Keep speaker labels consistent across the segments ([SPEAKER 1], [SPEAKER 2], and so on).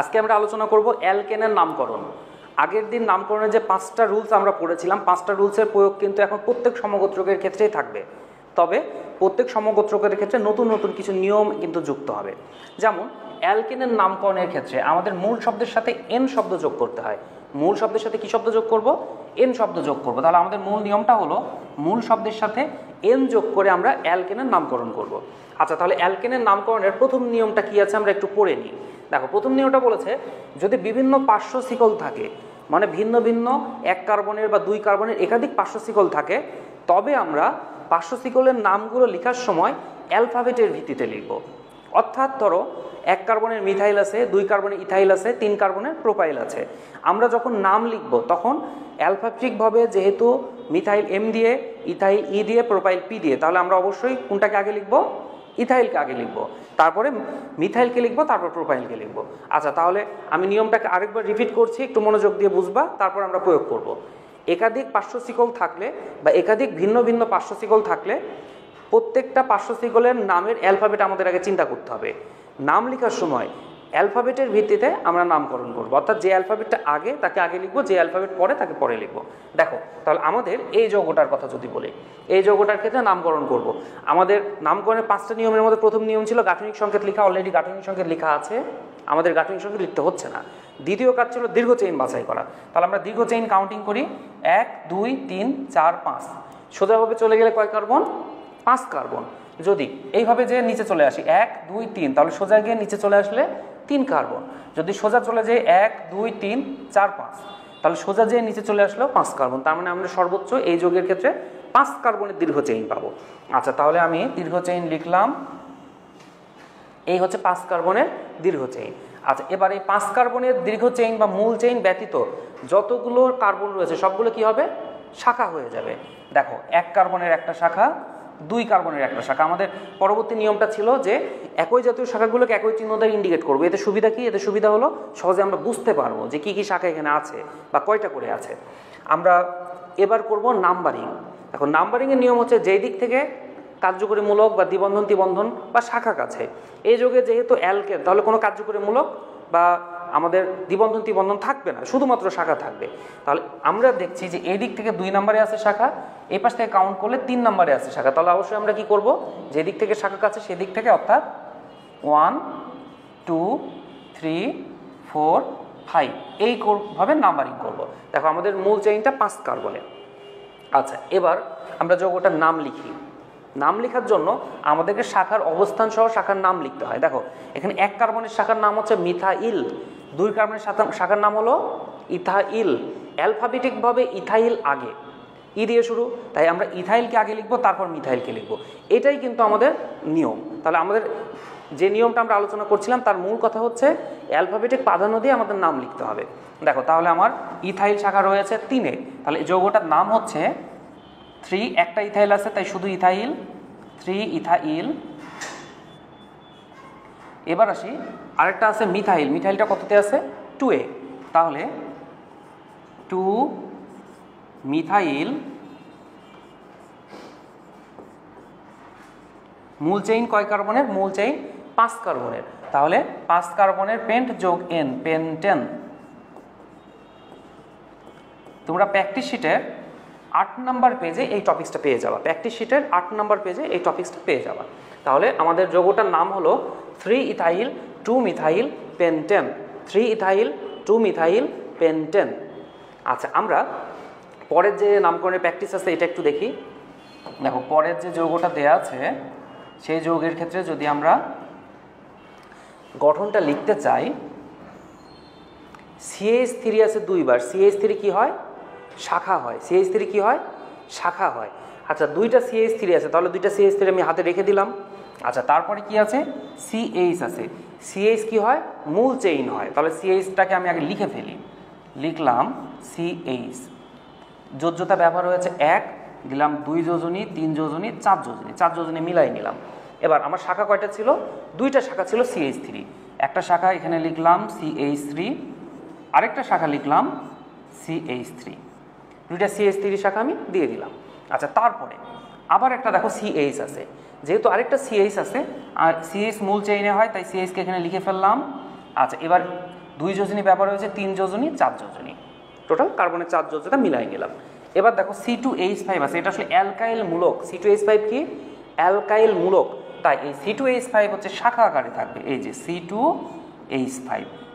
[SPEAKER 1] আজকে আমরা আলোচনা করব অ্যালকেনের নামকরণ। আগের দিন নামকরণের যে 5টা রুলস আমরা পড়েছিলাম, 5টা রুলসের প্রয়োগ কিন্তু এখন প্রত্যেক সমগোত্রকের ক্ষেত্রেই থাকবে। তবে প্রত্যেক সমগোত্রকের ক্ষেত্রে নতুন নতুন কিছু নিয়ম কিন্তু যুক্ত হবে। যেমন অ্যালকেনের নামকরণের ক্ষেত্রে আমাদের মূল শব্দের সাথে এন শব্দ যোগ করতে হয়। মূল শব্দের সাথে কি শব্দ যোগ করব? এন শব্দ যোগ করব। তাহলে আমাদের মূল নিয়মটা হলো মূল শব্দের সাথে এন যোগ করে আমরা অ্যালকেনের নামকরণ করব। আচ্ছা, তাহলে অ্যালকেনের নামকরণের প্রথম নিয়মটা কি আছে আমরা একটু পড়ে নিই। দেখো, প্রথম নিয়মটা বলেছে যদি বিভিন্ন পার্শ্ব শিকল থাকে, মানে ভিন্ন ভিন্ন 1 কার্বনের বা 2 কার্বনের একাধিক পার্শ্ব শিকল থাকে, তবে আমরা পার্শ্ব শিকলের নামগুলো লেখার সময় অ্যালফাবেটের ভিত্তিতে লিখব। অর্থাৎ ধরো 1 কার্বনের মিথাইল আছে, 2 কার্বনের ইথাইল আছে, 3 কার্বনের প্রোপাইল আছে। আমরা যখন নাম লিখব তখন অ্যালফাবেটিকভাবে, যেহেতু মিথাইল এম দিয়ে, ইথাইল ই দিয়ে, প্রোপাইল পি দিয়ে, তাহলে আমরা অবশ্যই কোনটাকে আগে লিখব? ইথাইলকে আগে লিখব, তারপরে মিথাইলকে লিখব, তারপর প্রোপাইলকে লিখব। আচ্ছা, তাহলে আমি নিয়মটাকে আরেকবার রিপিট করছি, একটু মনোযোগ দিয়ে বুঝবা, তারপর আমরা প্রয়োগ করব। একাধিক পার্শ্ব শিকল থাকলে বা একাধিক ভিন্ন ভিন্ন পার্শ্ব শিকল থাকলে প্রত্যেকটা পার্শ্ব শিকলের নামের অ্যালফাবেট আমাদের আগে চিন্তা করতে হবে। নাম লেখার সময় অ্যালফাবেটের ভিত্তিতে আমরা নামকরণ করব, অর্থাৎ যে অ্যালফাবেটটা আগে তাকে আগে লিখবো, যে অ্যালফাবেট পরে তাকে পরে লিখবো। দেখো, তাহলে আমাদের এই যৌগটার কথা যদি বলি, এই যৌগটার ক্ষেত্রে নামকরণ করব। আমাদের নামকরণের 5টা নিয়মের মধ্যে প্রথম নিয়ম ছিল গাঠনিক সংকেত লেখা। অলরেডি গাঠনিক সংকেত লেখা আছে, আমাদের গাঠনিক সংকেত লিখতে হচ্ছে না। দ্বিতীয় কাজ ছিল দীর্ঘ চেইন বাছাই করা। তাহলে আমরা দীর্ঘ চেইন কাউন্টিং করি, 1 2 3 4 5। সোজাভাবে চলে গেলে কয় কার্বন? 5 কার্বন। যদি এইভাবে যে নিচে চলে আসি 1 2 3, তাহলে সোজা গিয়ে নিচে চলে আসলে 3 কার্বন। যদি সোজা চলে যাই 1 2 3 4 5, তাহলে সোজা যেয়ে নিচে চলে আসলো 5 কার্বন। তার মানে আমরা সর্বোচ্চ এই যৌগের ক্ষেত্রে 5 কার্বনের দীর্ঘ চেইন পাবো। আচ্ছা, তাহলে আমি দীর্ঘ চেইন লিখলাম, এই হচ্ছে 5 কার্বনের দীর্ঘ চেইন। আচ্ছা, এবার এই 5 কার্বনের দীর্ঘ চেইন বা মূল চেইন ব্যতীত যতগুলো কার্বন রয়েছে সবগুলো কি হবে? শাখা হয়ে যাবে। দেখো, 1 কার্বনের একটা শাখা, 2 কার্বনের একটা শাখা। আমাদের পরবর্তী নিয়মটা ছিল যে একই জাতীয় শাখাগুলোকে একই চিহ্ন দ্বারা ইন্ডিকেট করবো। এতে সুবিধা কি? এতে সুবিধা হলো সহজে আমরা বুঝতে পারবো যে কি কি শাখা এখানে আছে বা কয়টা করে আছে। আমরা এবার করব নাম্বারিং। দেখো, নাম্বারিংয়ের নিয়ম হচ্ছে যেই দিক থেকে কার্যকরী মূলক বা দ্বিবন্ধন ত্রিবন্ধন বা শাখা কাছে। এই যৌগে যেহেতু অ্যালকেন, তাহলে কোনো কার্যকরী মূলক বা আমাদের দ্বিবন্ধন ত্রিবন্ধন থাকবে না, শুধুমাত্র শাখা থাকবে। তাহলে আমরা দেখছি যে এই দিক থেকে 2 নম্বরে আছে শাখা, এই পাশ থেকে কাউন্ট করলে 3 নম্বরে আছে শাখা। তাহলে অবশ্যই আমরা কি করব? যে দিক থেকে শাখা কাছে সেদিক থেকে, অর্থাৎ 1 2 3 4 5 এইভাবে নাম্বারিং করব। দেখো, আমাদের মূল চেইনটা 5 কার্বনের। আচ্ছা, এবার আমরা যৌগটার নাম লিখি। নাম লেখার জন্য আমাদেরকে শাখার অবস্থান সহ শাখার নাম লিখতে হয়। দেখো, এখানে 1 কার্বনের শাখার নাম হচ্ছে মিথাইল, 2 কার্বনের শাখার নাম হলো ইথাইল। অ্যালফাবেটিকভাবে ইথাইল আগে, ই দিয়ে শুরু, তাই আমরা ইথাইলকে আগে লিখবো, তারপর মিথাইলকে লিখবো। এটাই কিন্তু আমাদের নিয়ম। তাহলে আমাদের যে নিয়মটা আমরা আলোচনা করছিলাম তার মূল কথা হচ্ছে অ্যালফাবেটিক প্রাধান্য দিয়ে আমাদের নাম লিখতে হবে। দেখো, তাহলে আমার ইথাইল শাখা রয়েছে 3-এ, তাহলে যৌগটার নাম হচ্ছে 3। একটা ইথাইল আছে তাই শুধু ইথাইল, 3 ইথাইল। এবার আসি, আরেকটা আছে মিথাইল। মিথাইলটা কততে আছে? 2-এ, তাহলে 2 মিথাইল। মূল চেইন কয় কার্বনের? মূল চেইন 5 কার্বনের। তাহলে 5 কার্বনের পেন্ট যোগ এন, পেন্টেন। তোমরা প্র্যাকটিস শিটের 8 নম্বর পেজে এই টপিক্সটা পেয়ে যাবা। প্র্যাকটিস শিটের 8 নম্বর পেজে এই টপিক্সটা পেয়ে যাবা। তাহলে আমাদের যৌগটার নাম হলো 3 ethyl 2 methyl pentane. 3 ethyl 2 methyl pentane. আচ্ছা, আমরা পরের যে নামকরণের প্র্যাকটিস আছে এটা একটু দেখি। দেখো, পরের যে যৌগটা দেয়া আছে সেই যৌগের ক্ষেত্রে যদি আমরা গঠনটা লিখতে চাই, CH3 আছে 2 বার। CH3 কি হয়? শাখা হয়। CH3 কি হয়? শাখা হয়। আচ্ছা, 2টা CH3 আছে, তাহলে 2টা CH3 আমি হাতে রেখে দিলাম। আচ্ছা, তারপরে কি আছে? CH আছে। CH কি হয়? মূল চেইন হয়। তাহলে CHটাকে আমি আগে লিখে ফেলি। লিখলাম CH। যোজ্যতা ব্যবহার হয়েছে 1, দিলাম 2 যোজনী, 3 যোজনী, 4 যোজনী, 4 যোজনী মিলাই নিলাম। এবার আমার শাখা কয়টা ছিল? 2টা শাখা ছিল CH3। একটা শাখা এখানে লিখলাম CH3, আরেকটা শাখা লিখলাম CH3। 2টা CH3 শাখা আমি দিয়ে দিলাম। আচ্ছা, তারপরে আবার একটা দেখো CH আছে। যেহেতু আরেকটা CH আছে আর CH মূল চেইনে হয় তাই CH কে এখানে লিখে ফেললাম। আচ্ছা, এবার 2 যোজনী ব্যবহার হয়েছে, 3 যোজনী, 4 যোজনী, টোটাল কার্বনের 4 যোজনীটা মিলাই নিলাম। এবার দেখো C2H5 আছে, এটা আসলে অ্যালকাইল মূলক। C2H5 কি? অ্যালকাইল মূলক, তাই এই C2H5 হচ্ছে শাখা আকারে থাকবে। এই যে C2H5,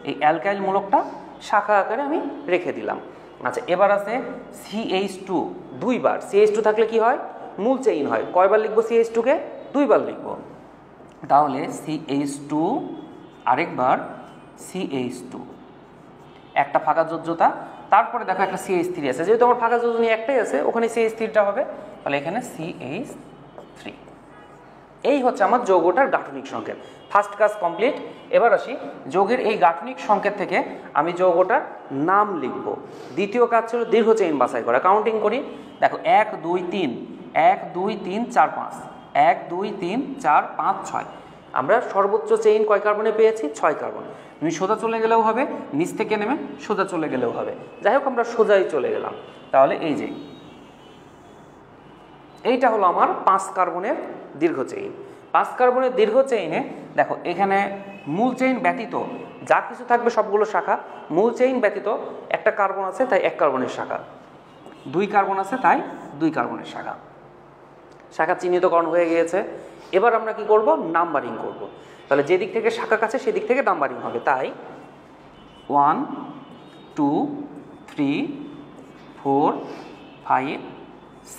[SPEAKER 1] এই অ্যালকাইল মূলকটা শাখা আকারে আমি রেখে দিলাম। আচ্ছা, এবার আছে CH2, 2 বার। CH2 থাকলে কি হয়? মূল চেইন হয়। কয়বার লিখবো CH2 কে? 2 বার লিখবো। তাহলে CH2, আরেকবার CH2, একটা ফাঁকা যোজ্যতা। তারপরে দেখো একটা CH3 আছে, যেহেতু আমার ফাঁকা যোজনী একটাই আছে, ওখানে CH3টা হবে, তাহলে এখানে CH3। এই হচ্ছে আমার যৌগটার গাঠনিক সংকেত। ফার্স্ট কাজ কমপ্লিট। এবার আসি যৌগের এই গাঠনিক সংকেত থেকে আমি যৌগটার নাম লিখব। দ্বিতীয় কাজ ছিল দীর্ঘ চেইন বাছাই করা। কাউন্টিং করি, দেখো 1 2 3, 1 2 3 4 5, 1 2 3 4 5 6। আমরা সর্বোচ্চ চেইন কয় কার্বনে পেয়েছি? 6 কার্বন। তুমি সোজা চলে গেলেও হবে, নিচ থেকে নেমে সোজা চলে গেলেও হবে। যাই হোক, আমরা সোজাই চলে গেলাম। তাহলে এই যে এইটা হলো আমার 5 কার্বনের দীর্ঘ চেইন। 5 কার্বনের দীর্ঘ চেইনে দেখো এখানে মূল চেইন ব্যতীত যা কিছু থাকবে সবগুলো শাখা। মূল চেইন ব্যতীত একটা কার্বন আছে, তাই 1 কার্বনের শাখা। 2 কার্বন আছে, তাই 2 কার্বনের শাখা। শাখা চিহ্নিতকরণ হয়ে গিয়েছে। এবার আমরা কি করব? নাম্বারিং করব। তাহলে যেদিক থেকে শাখা কাছে সেদিক থেকে নাম্বারিং হবে। তাই 1 2 3 4 5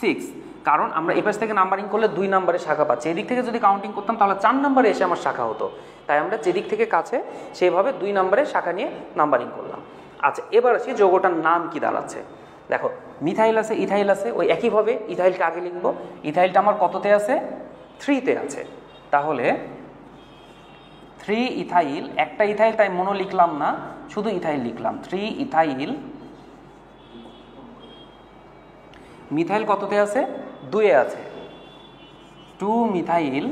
[SPEAKER 1] 6, কারণ আমরা এপাশ থেকে নাম্বারিং করলে 2 নম্বরে শাখা পাচ্ছি। এদিক থেকে যদি কাউন্টিং করতাম তাহলে 4 নম্বরে এসে আমার শাখা হতো। তাই আমরা যেদিক থেকে কাছে সেভাবে 2 নম্বরে শাখা নিয়ে নাম্বারিং করলাম। আচ্ছা, এবার আসি যৌগটার নাম কি দাঁড়াচ্ছে। দেখো মিথাইল আছে, ইথাইল আছে, ওই একইভাবে ইথাইলকে আগে লিখবো। ইথাইলটা আমার কততে আছে? 3তে আছে। তাহলে 3 ইথাইল, একটা ইথাইল তাই মনো লিখলাম না, শুধু ইথাইল লিখলাম। 3 ইথাইল। মিথাইল কততে আছে? 2-এ আছে। 2 মিথাইল।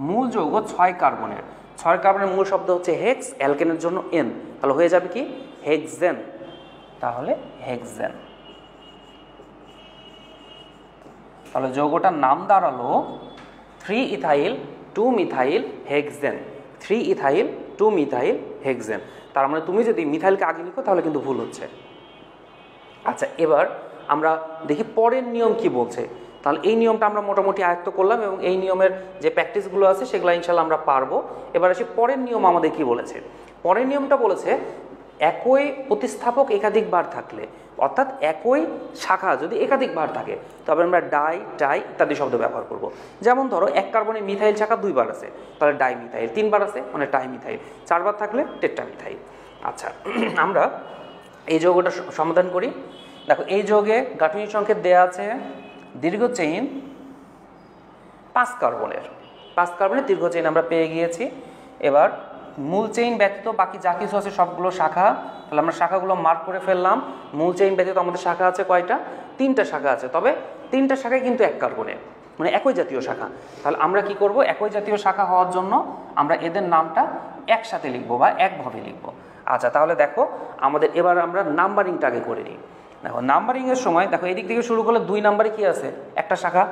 [SPEAKER 1] মূল যৌগ 6 কার্বনের। 6 কার্বনের মূল শব্দ হচ্ছে হেক্স, অ্যালকেনের জন্য এন, তাহলে হয়ে যাবে কি? হেক্সেন। তাহলে হেক্সেন। তাহলে যৌগটার নাম দাঁড়ালো 3 ethyl 2 methyl hexane. 3 ethyl 2 methyl hexane. তার মানে তুমি যদি মিথাইলকে আগে লিখো তাহলে কিন্তু ভুল হচ্ছে। আচ্ছা, এবার আমরা দেখি পরের নিয়ম কি বলছে। তাহলে এই নিয়মটা আমরা মোটামুটি আয়ত্ত করলাম এবং এই নিয়মের যে প্র্যাকটিসগুলো আছে সেগুলো ইনশাল্লাহ আমরা পারবো। এবার আসি পরের নিয়ম আমাদের কি বলেছে। পরের নিয়মটা বলেছে একই প্রতিস্থাপক একাধিকবার থাকলে, অর্থাৎ একই শাখা যদি একাধিকবার থাকে তবে আমরা ডাই, টাই ইত্যাদি শব্দ ব্যবহার করব। যেমন ধরো 1 কার্বনে মিথাইল শাখা 2 বার আছে, তাহলে ডাই মিথাইল। 3 বার আছে মানে টাই মিথাইল। 4 বার থাকলে টেট্রা মিথাইল। আচ্ছা, আমরা এই যৌগটা সমাধান করি। দেখো এই যৌগে গাঠনিক সংকেত দেয়া আছে দীর্ঘ চেইন 5 কার্বনের। 5 কার্বনের দীর্ঘ চেইন আমরা পেয়ে গিয়েছি। এবার মূল চেইন ব্যতীত বাকি যা কিছু আছে সবগুলো শাখা। তাহলে আমরা শাখাগুলো মার্ক করে ফেললাম। মূল চেইন ব্যতীত আমাদের শাখা আছে কয়টা? 3টা শাখা আছে, তবে 3টা শাখায় কিন্তু 1 কার্বনের, মানে একই জাতীয় শাখা। তাহলে আমরা কি করব? একই জাতীয় শাখা হওয়ার জন্য আমরা এদের নামটা একসাথে লিখবো বা একভাবে লিখবো। আচ্ছা, তাহলে দেখো আমাদের এবার আমরা নাম্বারিংটা আগে করে নিই। দেখো নাম্বারিংয়ের সময় দেখো এদিক থেকে শুরু করলে 2 নম্বরে কি আছে? একটা শাখা।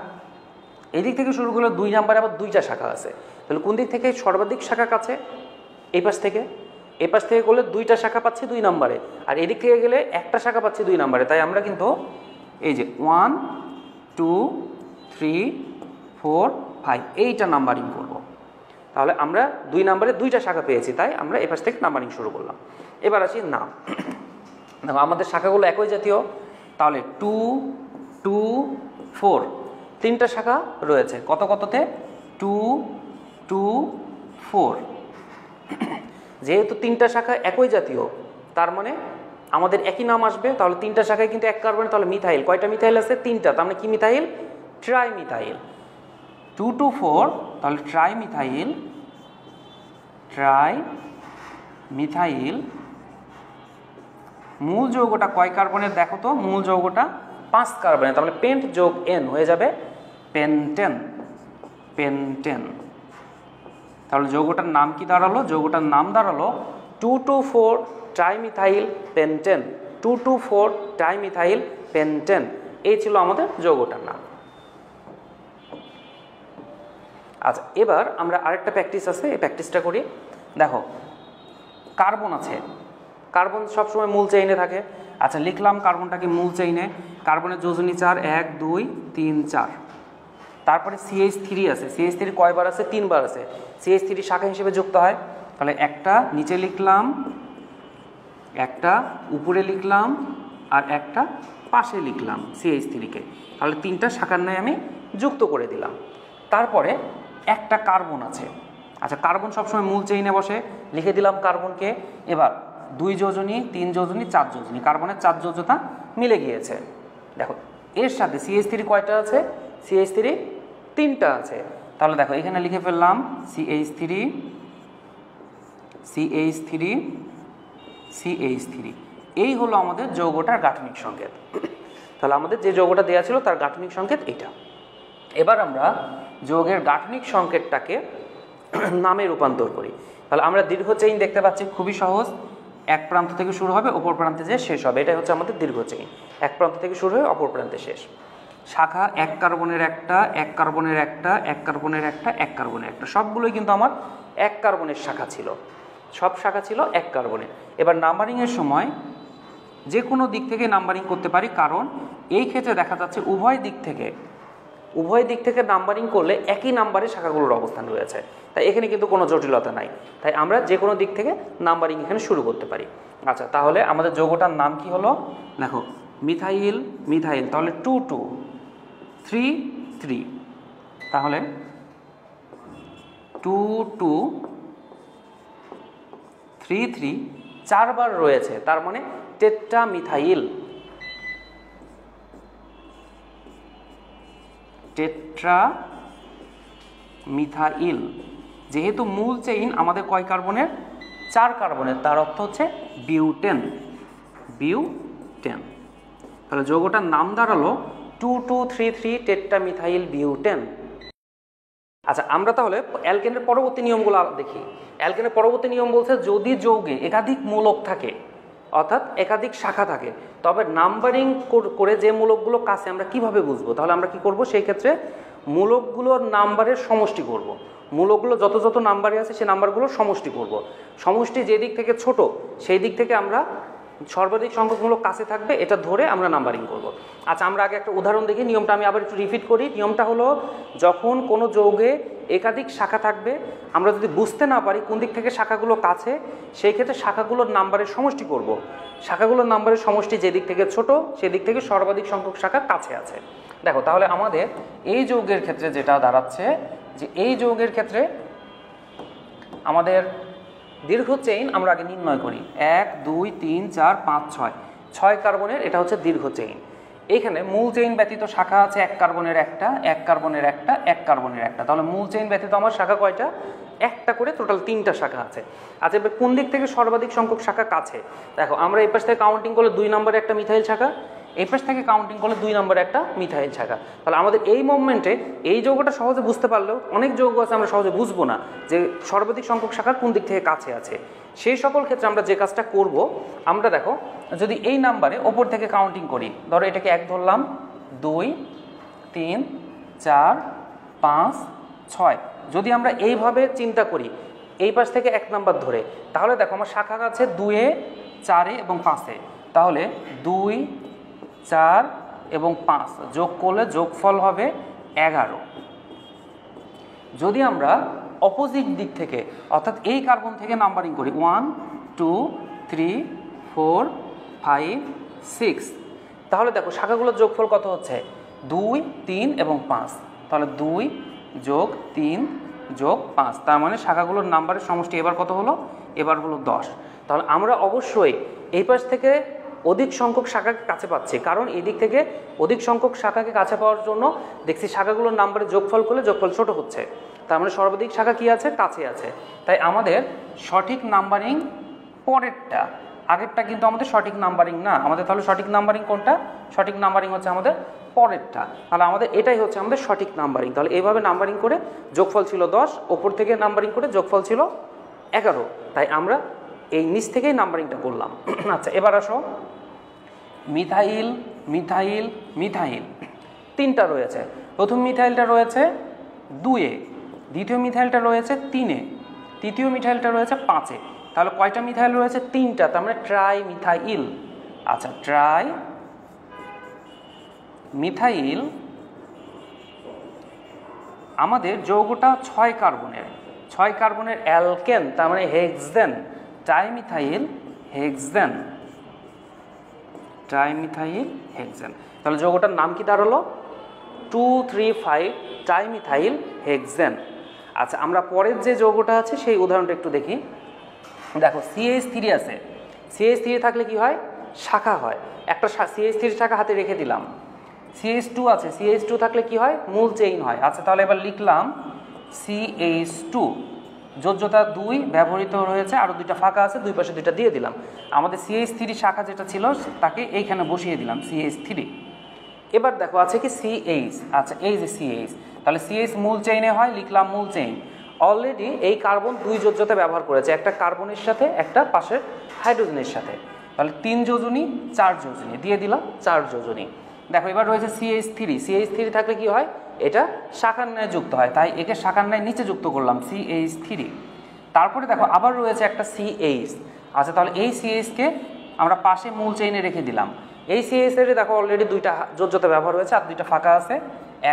[SPEAKER 1] এদিক থেকে শুরু করলে 2 নম্বরে আবার 2টা শাখা আছে। তাহলে কোন দিক থেকে সর্বাধিক শাখা কাছে? এই পাশ থেকে। এই পাশ থেকে করলে 2টা শাখা পাচ্ছি 2 নম্বরে, আর এদিক থেকে গেলে একটা শাখা পাচ্ছি 2 নম্বরে। তাই আমরা কিন্তু এই যে 1 2 3 4 5 এইটা নাম্বারিং করব। তাহলে আমরা 2 নম্বরে 2টা শাখা পেয়েছি, তাই আমরা এই পাশ থেকে নাম্বারিং শুরু করলাম। এবার আসি নাম। দেখো আমাদের শাখাগুলো একই জাতীয়, তাহলে 2 2 4 3টা শাখা রয়েছে। কত কততে? 2 2 4। যেহেতু 3টা শাখা একই জাতীয় তার মানে আমাদের একই নাম আসবে। তাহলে 3টা শাখায় কিন্তু 1 কার্বন, তাহলে মিথাইল। কয়টা মিথাইল আছে? 3টা। তার মানে কি মিথাইল? Try methyl. 2 2 4, তাহলে ট্রাই মিথাইল। Try methyl. মূল যৌগটা কয় কার্বনের দেখো তো? মূল যৌগটা 5 কার্বনের, তাহলে পেন্ট যোগ এন হয়ে যাবে পেন্টেন। পেন্টেন। তাহলে যৌগটার নাম কি দাঁড়ালো? যৌগটার নাম দাঁড়ালো 2 2 4 ট্রাইমিথাইল পেন্টেন। 2 2 4 trimethyl pentane. এই ছিল আমাদের যৌগটার নাম। আচ্ছা, এবার আমরা আরেকটা প্র্যাকটিস আছে, এই প্র্যাকটিসটা করি। দেখো, কার্বন আছে, কার্বন সবসময় মূল চেইনে থাকে। আচ্ছা, লিখলাম কার্বনটাকে মূল চেইনে, কার্বনের যোজনী 4, 1 2 3 4। তারপরে CH3 আছে, CH3 কয়বার আছে? 3 বার আছে। CH3 শাখা হিসেবে যুক্ত হয়, তাহলে একটা নিচে লিখলাম, একটা উপরে লিখলাম, আর একটা পাশে লিখলাম CH3 কে, তাহলে 3টা শাখার ন্যায় আমি যুক্ত করে দিলাম। তারপরে একটা কার্বন আছে। আচ্ছা, কার্বন সবসময় মূল চেইনে বসে, লিখে দিলাম কার্বনকে। এবার 2 যোজনী, 3 যোজনী, 4 যোজনী, কার্বনের 4 যোজতা মিলে গিয়েছে। দেখো, এর সাথে CH3 কয়টা আছে? CH3 3টা আছে। তাহলে দেখো, এখানে লিখে ফেললাম CH3 CH3 CH3। এই হলো আমাদের যৌগটার গাঠনিক সংকেত। তাহলে আমাদের যে যৌগটা দেওয়া ছিল তার গাঠনিক সংকেত এইটা। এবার আমরা যৌগের গাঠনিক সংকেতটাকে নামে রূপান্তর করি। তাহলে আমরা দীর্ঘ চেইন দেখতে পাচ্ছি, খুবই সহজ। এক প্রান্ত থেকে শুরু হবে, অপর প্রান্তে যে শেষ হবে, এটাই হচ্ছে আমাদের দীর্ঘ চেইন। এক প্রান্ত থেকে শুরু হয়ে অপর প্রান্তে শেষ। শাখা 1 কার্বনের একটা, 1 কার্বনের একটা, 1 কার্বনের একটা, 1 কার্বনের একটা, সবগুলোই কিন্তু আমার 1 কার্বনের শাখা ছিল, সব শাখা ছিল 1 কার্বনের। এবার নাম্বারিংয়ের সময় যে কোনো দিক থেকে নাম্বারিং করতে পারি, কারণ এই ক্ষেত্রে দেখা যাচ্ছে উভয় দিক থেকে নাম্বারিং করলে একই নাম্বারে শাখাগুলোর অবস্থান রয়েছে, তাই এখানে কিন্তু কোনো জটিলতা নাই। তাই আমরা যে কোনো দিক থেকে নাম্বারিং এখানে শুরু করতে পারি। আচ্ছা, তাহলে আমাদের যৌগটার নাম কি হলো? দেখো, মিথাইল, মিথাইল, তাহলে 2 2 3 3, তাহলে 2 2 3 3 4বার রয়েছে, তার মানে টেট্রামিথাইল। টেট্রামিথাইল, যেহেতু মূল চেইন আমাদের কয় কার্বনের? 4 কার্বনের, তার অর্থ হচ্ছে বিউটেন। বিউটেন, তাহলে যৌগটার নাম দাঁড়ালো 2 2 3 3 টেট্রামিথাইল বিউটেন। আচ্ছা, আমরা তাহলে অ্যালকেনের পরবর্তী নিয়মগুলো দেখি। অ্যালকেনের পরবর্তী নিয়ম বলছে, যদি যৌগে একাধিক মূলক থাকে, অর্থাৎ একাধিক শাখা থাকে, তবে নাম্বারিং করে যে মূলকগুলো কাছে আমরা কিভাবে বুঝবো? তাহলে আমরা কি করব? সেই ক্ষেত্রে মূলকগুলোর নাম্বারের সমষ্টি করব। মূলকগুলো যত যত নাম্বারে আছে সেই নাম্বারগুলোর সমষ্টি করব। সমষ্টি যে দিক থেকে ছোট সেই দিক থেকে আমরা সর্বাধিক সংখ্যক মূলক কাছে থাকবে এটা ধরে আমরা নাম্বারিং করব। আচ্ছা, আমরা আগে একটা উদাহরণ দেখি। নিয়মটা আমি আবার একটু রিপিট করি। নিয়মটা হলো, যখন কোনো যৌগে একাধিক শাখা থাকবে, আমরা যদি বুঝতে না পারি কোন দিক থেকে শাখাগুলো কাছে, সেই ক্ষেত্রে শাখাগুলোর নাম্বারের সমষ্টি করব। শাখাগুলোর নাম্বারের সমষ্টি যে দিক থেকে ছোট সেই দিক থেকে সর্বাধিক সংখ্যক শাখা কাছে আছে। দেখো, তাহলে আমাদের এই যৌগের ক্ষেত্রে যেটা দাঁড়াচ্ছে, যে এই যৌগের ক্ষেত্রে আমাদের দীর্ঘ চেইন আমরা আগে নির্ণয় করি। 1 2 3 4 5 6, 6 কার্বনের, এটা হচ্ছে দীর্ঘ চেইন। এইখানে মূল চেইন ব্যতীত শাখা আছে 1 কার্বনের একটা, 1 কার্বনের একটা, 1 কার্বনের একটা। তাহলে মূল চেইন ব্যতীত আমার শাখা কয়টা? একটা করে, টোটাল 3টা শাখা আছে। আচ্ছা, এবার কোন দিক থেকে সর্বাধিক সংখ্যক শাখা কাছে? দেখো, আমরা এই পাশ থেকে কাউন্টিং করলে 2 নম্বরে একটা মিথাইল শাখা, এই পাশ থেকে কাউন্টিং করলে 2 নম্বরে একটা মিথাইল শাখা। তাহলে আমাদের এই মুভমেন্টে এই যৌগটা সহজে বুঝতে পারলেও অনেক যৌগ আছে আমরা সহজে বুঝবো না যে সর্বাধিক সংখ্যক শাখা কোন দিক থেকে কাছে আছে। সেই সকল ক্ষেত্রে আমরা যে কাজটা করব, আমরা দেখো, যদি এই নাম্বারে ওপর থেকে কাউন্টিং করি, ধরো এটাকে 1 ধরলাম, 2 3 4 5 6, যদি আমরা এইভাবে চিন্তা করি এই পাশ থেকে 1 নাম্বার ধরে, তাহলে দেখো আমার শাখা আছে 2 4 এবং 5। তাহলে 2 4 এবং 5 যোগ করলে যোগফল হবে 11। যদি আমরা অপোজিট দিক থেকে, অর্থাৎ এই কার্বন থেকে নাম্বারিং করি 1 2 3 4 5 6, তাহলে দেখো শাখাগুলোর যোগফল কত হচ্ছে? 2 3 এবং 5। তাহলে 2 যোগ 3 যোগ 5, তার মানে শাখাগুলোর নাম্বারের সমষ্টি এবার কত হলো? এবার হলো 10। তাহলে আমরা অবশ্যই এই পাশ থেকে অধিক সংখ্যক শাখাকে কাছে পাচ্ছি, কারণ এই দিক থেকে অধিক সংখ্যক শাখাকে কাছে পাওয়ার জন্য দেখছি শাখাগুলোর নাম্বারে যোগফল করলে যোগফল ছোট হচ্ছে, তার মানে সর্বাধিক শাখা কি আছে? কাছে আছে। তাই আমাদের সঠিক নাম্বারিং পরেরটা, আগেরটা কিন্তু আমাদের সঠিক নাম্বারিং না। আমাদের তাহলে সঠিক নাম্বারিং কোনটা? সঠিক নাম্বারিং হচ্ছে আমাদের পরেরটা। তাহলে আমাদের এটাই হচ্ছে আমাদের সঠিক নাম্বারিং। তাহলে এইভাবে নাম্বারিং করে যোগফল ছিল 10, ওপর থেকে নাম্বারিং করে যোগফল ছিল 11। তাই আমরা এই নিচ থেকেই নাম্বারিংটা করলাম। আচ্ছা, এবার আসো, মিথাইল মিথাইল মিথাইল 3টা রয়েছে। প্রথম মিথাইলটা রয়েছে 2-এ, দ্বিতীয় মিথাইলটা রয়েছে 3-এ, তৃতীয় মিথাইলটা রয়েছে 5-এ। তাহলে কয়টা মিথাইল রয়েছে? 3টা, তার মানে ট্রাই মিথাইল। আচ্ছা, ট্রাই মিথাইল আমাদের যৌগটা 6 কার্বনের, 6 কার্বনের অ্যালকেন, তার মানে hexane, trimethyl hexane, trimethyl hexane. তাহলে যৌগটার নাম কি দাঁড়ালো? 2,3,5 ট্রাইমিথাইল হেক্সেন। আচ্ছা, আমরা পরের যে যৌগটা আছে সেই উদাহরণটা একটু দেখি। দেখো CH3 আছে, CH3 থাকলে কি হয়? শাখা হয়। একটা CH3 শাখা হাতে রেখে দিলাম। CH2 আছে, CH2 থাকলে কি হয়? মূল চেইন হয়। আচ্ছা, তাহলে এবার লিখলাম CH2, যোজ্যতা 2 ব্যবহৃত রয়েছে, আরও 2টা ফাঁকা আছে, দুই পাশে 2টা দিয়ে দিলাম। আমাদের CH3 শাখা যেটা ছিল তাকে এইখানে বসিয়ে দিলাম, CH3। এবার দেখো আছে কি CH, আচ্ছা এই যে CH, তাহলে CH মূল চেইনে হয়, লিখলাম মূল চেইন। অলরেডি এই কার্বন 2 যোজ্যতা ব্যবহার করেছে, একটা কার্বনের সাথে একটা পাশের হাইড্রোজেনের সাথে, তাহলে 3 যোজনী 4 যোজনী দিয়ে দিলাম, 4 যোজনী। দেখো এবার রয়েছে CH3, CH3 থাকলে কি হয়? এটা শাখার ন্যায় যুক্ত হয়, তাই একে শাখার ন্যায় নিচে যুক্ত করলাম, CH3। তারপরে দেখো আবার রয়েছে একটা CH, আচ্ছা তাহলে এই CH-কে আমরা পাশে মূল চেইনে রেখে দিলাম। এই CH-এর দেখো অলরেডি 2টা যোজ্যতা ব্যবহার হয়েছে, আর 2টা ফাঁকা আছে,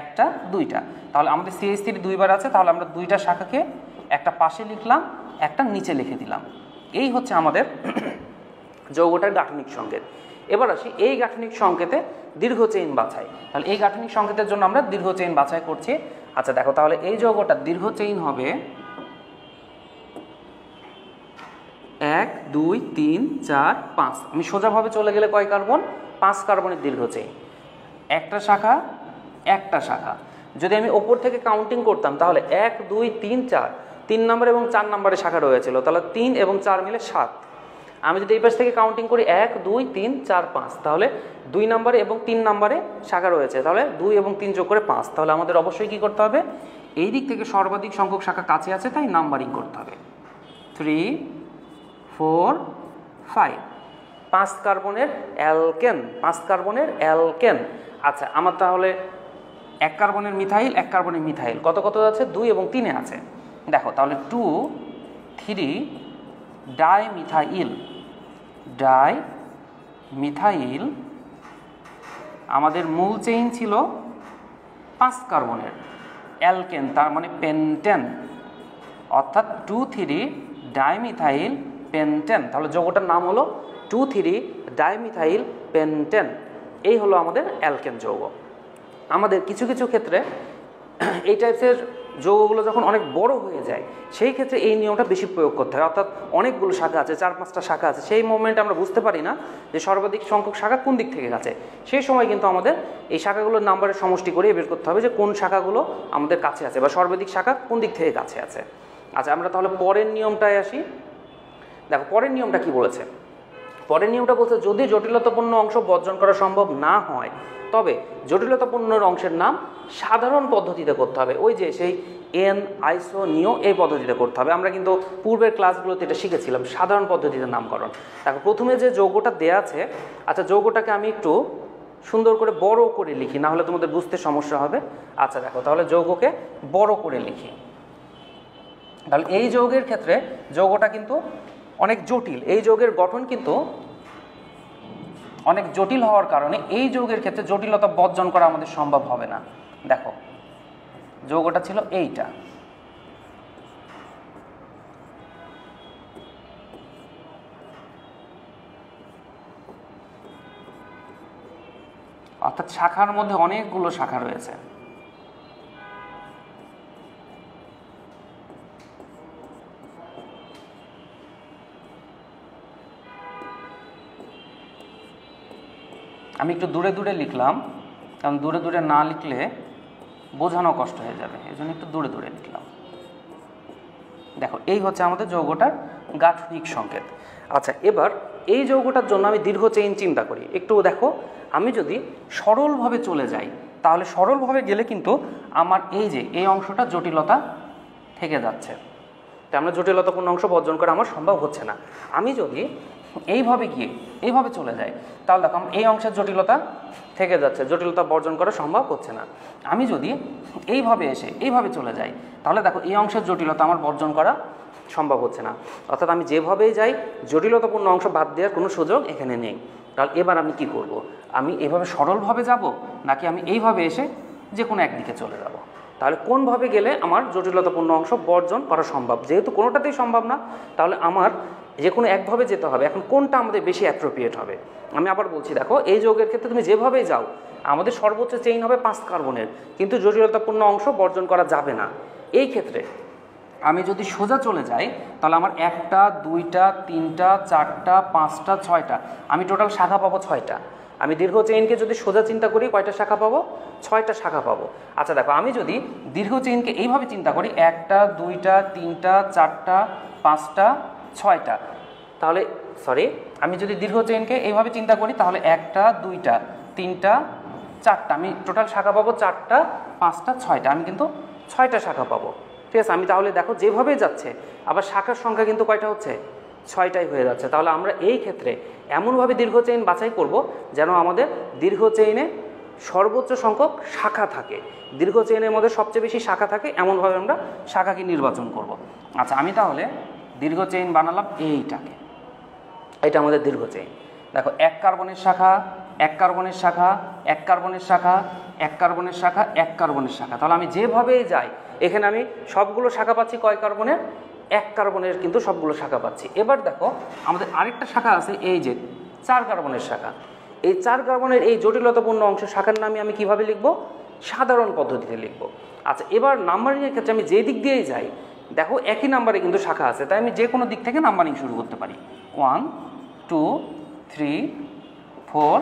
[SPEAKER 1] একটা 2টা, তাহলে আমাদের CH3 2বার আছে, তাহলে আমরা 2টা শাখাকে একটা পাশে লিখলাম, একটা নিচে লিখে দিলাম। এই হচ্ছে আমাদের যৌগটার গাঠনিক সংকেত। এবার আসি এই গাঠনিক সংকেতে দীর্ঘ চেইন বাছাই। তাহলে এই গাঠনিক সংকেতের জন্য আমরা দীর্ঘ চেইন বাছাই করছি। আচ্ছা দেখো, তাহলে এই যৌগটার দীর্ঘ চেইন হবে 1, 2, 3, 4, 5। আমি সোজাভাবে চলে গেলে কয় কার্বন? 5 কার্বনের দীর্ঘ চেইন, একটা শাখা একটা শাখা। যদি আমি ওপর থেকে কাউন্টিং করতাম তাহলে 1, 2, 3, 4, 3 নম্বর এবং 4 নম্বরে শাখা রয়েছিল, তাহলে 3 এবং 4 মিলে 7। আমি যদি এই পাশ থেকে কাউন্টিং করি 1, 2, 3, 4, 5, তাহলে 2 নম্বরে এবং 3 নম্বরে শাখা রয়েছে, তাহলে 2 এবং 3 যোগ করে 5। তাহলে আমাদের অবশ্যই কী করতে হবে? এই দিক থেকে সর্বাধিক সংখ্যক শাখা কাছে আছে, তাই নাম্বারিং করতে হবে। 3, 4, 5, 5 কার্বনের অ্যালকেন, 5 কার্বনের অ্যালকেন। আচ্ছা, আমার তাহলে 1 কার্বনের মিথাইল, 1 কার্বনের মিথাইল কত কত আছে? 2 এবং 3-এ আছে। দেখো তাহলে 2, 3 ডাইমিথাইল, ডাইমিথাইল আমাদের মূল চেইন ছিল 5 কার্বনের অ্যালকেন, তার মানে পেন্টেন, অর্থাৎ 2, 3 ডাইমিথাইল পেন্টেন। তাহলে যৌগটার নাম হলো 2, 3 ডাইমিথাইল পেন্টেন। এই হলো আমাদের অ্যালকেন যৌগ। আমাদের কিছু কিছু ক্ষেত্রে এই টাইপসের যৌগগুলো যখন অনেক বড় হয়ে যায় সেই ক্ষেত্রে এই নিয়মটা বেশি প্রয়োগ করতে হয়, অর্থাৎ অনেকগুলো শাখা আছে, 4-5টা শাখা আছে, সেই মোমেন্টে আমরা বুঝতে পারি না যে সর্বাধিক সংখ্যক শাখা কোন দিক থেকে আছে। সেই সময় কিন্তু আমাদের এই শাখাগুলোর নাম্বারের সমষ্টি করে বের করতে হবে যে কোন শাখাগুলো আমাদের কাছে আছে বা সর্বাধিক শাখা কোন দিক থেকে কাছে আছে। আচ্ছা, আমরা তাহলে পরের নিয়মটায় আসি। দেখো পরের নিয়মটা কি বলেছে? পরের নিয়মটা বলছে যদি জটিলতাপূর্ণ অংশ বর্জন করা সম্ভব না হয় তবে জটিলতাপূর্ণ অংশের নাম সাধারণ পদ্ধতিতে করতে হবে। ওই যে সেই আইসোনিও এই পদ্ধতিতে করতে হবে। আমরা কিন্তু পূর্বের ক্লাসগুলোতে এটা শিখেছিলাম, সাধারণ পদ্ধতিতে নামকরণ। দেখো প্রথমে যে যৌগটা দেয়া আছে, আচ্ছা যৌগটাকে আমি একটু সুন্দর করে বড় করে লিখি, না হলে তোমাদের বুঝতে সমস্যা হবে। আচ্ছা দেখো, তাহলে যৌগকে বড় করে লিখি। তাহলে এই যৌগের ক্ষেত্রে যৌগটা কিন্তু অনেক জটিল, এই যৌগের গঠন কিন্তু অনেক জটিল হওয়ার কারণে এই যৌগের ক্ষেত্রে জটিলতা বর্জন করা আমাদের সম্ভব হবে না। দেখো যৌগটা ছিল এইটা, অর্থাৎ শাখার মধ্যে অনেকগুলো শাখা রয়েছে। আমি একটু দূরে দূরে লিখলাম, কারণ দূরে দূরে না লিখলে বোঝানো কষ্ট হয়ে যাবে, এই জন্য একটু দূরে দূরে লিখলাম। দেখো এই হচ্ছে আমাদের যৌগটার গাঠনিক সংকেত। আচ্ছা, এবার এই যৌগটার জন্য আমি দীর্ঘ চেইন চিন্তা করি। একটু দেখো, আমি যদি সরলভাবে চলে যাই তাহলে সরলভাবে গেলে কিন্তু আমার এই যে এই অংশটা জটিলতা থেকে যাচ্ছে, তাই আমরা জটিলতাপূর্ণ অংশ বর্জন করা আমার সম্ভব হচ্ছে না। আমি যদি এইভাবে গিয়ে এইভাবে চলে যায়, তাহলে দেখো এই অংশের জটিলতা থেকে যাচ্ছে, জটিলতা বর্জন করা সম্ভব হচ্ছে না। আমি যদি এইভাবে এসে এইভাবে চলে যাই, তাহলে দেখো এই অংশের জটিলতা আমার বর্জন করা সম্ভব হচ্ছে না। অর্থাৎ আমি যেভাবেই যাই জটিলতাপূর্ণ অংশ বাদ দেওয়ার কোনো সুযোগ এখানে নেই। তাহলে এবার আমি কি করব, আমি এভাবে সরলভাবে যাব নাকি আমি এইভাবে এসে যে কোনো একদিকে চলে যাব? তাহলে কোনভাবে গেলে আমার জটিলতাপূর্ণ অংশ বর্জন করা সম্ভব? যেহেতু কোনোটাতেই সম্ভব না, তাহলে আমার যে কোনো একভাবে যেতে হবে। এখন কোনটা আমাদের বেশি অ্যাপ্রোপ্রিয়েট হবে? আমি আবার বলছি, দেখো এই যৌগের ক্ষেত্রে তুমি যেভাবেই যাও আমাদের সর্বোচ্চ চেইন হবে 5 কার্বনের, কিন্তু জটিলতাপূর্ণ অংশ বর্জন করা যাবে না। এই ক্ষেত্রে আমি যদি সোজা চলে যাই তাহলে আমার 1টা 2টা 3টা 4টা 5টা 6টা, আমি টোটাল শাখা পাবো 6টা। আমি দীর্ঘ চেইনকে যদি সোজা চিন্তা করি কয়টা শাখা পাবো? 6টা শাখা পাবো। আচ্ছা দেখো, আমি যদি দীর্ঘ চেইনকে এইভাবে চিন্তা করি 1টা 2টা 3টা 4টা 5টা 6টা, তাহলে আমি যদি দীর্ঘ চেইনকে এইভাবে চিন্তা করি তাহলে 1টা 2টা 3টা 4টা, আমি টোটাল শাখা পাবো 4টা 5টা 6টা, আমি কিন্তু 6টা শাখা পাবো। ঠিক আছে, আমি তাহলে দেখো যেভাবে যাচ্ছে আবার শাখার সংখ্যা কিন্তু কয়টা হচ্ছে? 6টাই হয়ে যাচ্ছে। তাহলে আমরা এই ক্ষেত্রে এমনভাবে দীর্ঘ চেইন বাছাই করব যেন আমাদের দীর্ঘ চেইনে সর্বোচ্চ সংখ্যক শাখা থাকে, দীর্ঘ চেইনের মধ্যে সবচেয়ে বেশি শাখা থাকে, এমনভাবে আমরা শাখাকে নির্বাচন করব। আচ্ছা, আমি তাহলে দীর্ঘ চেইন বানালাম এইটাকে, এটা আমাদের দীর্ঘ চেইন। দেখো 1 কার্বনের শাখা 1 কার্বনের শাখা 1 কার্বনের শাখা 1 কার্বনের শাখা 1 কার্বনের শাখা, তাহলে আমি যেভাবেই যাই এখানে আমি সবগুলো শাখা পাচ্ছি কয় কার্বনের? 1 কার্বনের কিন্তু সবগুলো শাখা পাচ্ছি। এবার দেখো আমাদের আরেকটা শাখা আছে, এই যে 4 কার্বনের শাখা। এই 4 কার্বনের এই জটিলতাপূর্ণ অংশ শাখার নামে আমি কিভাবে লিখব? সাধারণ পদ্ধতিতে লিখব। আচ্ছা, এবার নাম্বারিংয়ের ক্ষেত্রে আমি যে দিক দিয়েই যাই দেখো একই নাম্বারে কিন্তু শাখা আছে, তাই আমি যে কোনো দিক থেকে নাম্বারিং শুরু করতে পারি। 1 2 3 4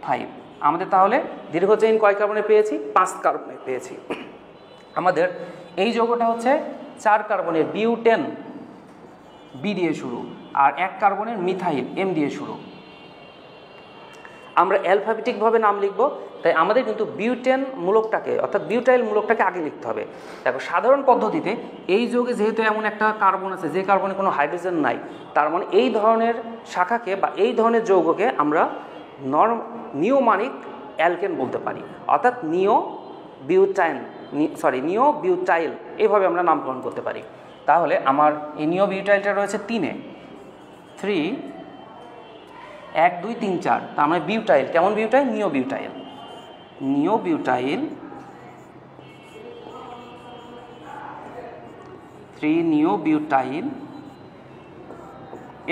[SPEAKER 1] 5। আমাদের তাহলে দীর্ঘ চেইন কয় কার্বনে পেয়েছি? 5 কার্বনে পেয়েছি। আমাদের এই যৌগটা হচ্ছে 4 কার্বনের বিউটেন, বি দিয়ে শুরু, আর 1 কার্বনের মিথাইল, এম দিয়ে শুরু। আমরা অ্যালফাবেটিকভাবে নাম লিখব, তাই আমাদের কিন্তু বিউটেন মূলকটাকে অর্থাৎ বিউটাইল মূলকটাকে আগে লিখতে হবে। দেখো সাধারণ পদ্ধতিতে এই যৌগে যেহেতু এমন একটা কার্বন আছে যে কার্বনে কোনো হাইড্রোজেন নাই, তার মানে এই ধরনের শাখাকে বা এই ধরনের যৌগকে আমরা নিওমানিক অ্যালকেন বলতে পারি, অর্থাৎ নিও বিউটাইল এইভাবে আমরা নামকরণ করতে পারি। তাহলে আমার এই নিও বিউটাইলটা রয়েছে 3-এ, 3 1 2 3 4, তার মানে বিউটাইল। কেমন বিউটাইল? নিও বিউটাইল। নিও বিউটাইল 3 নিও বিউটাইল।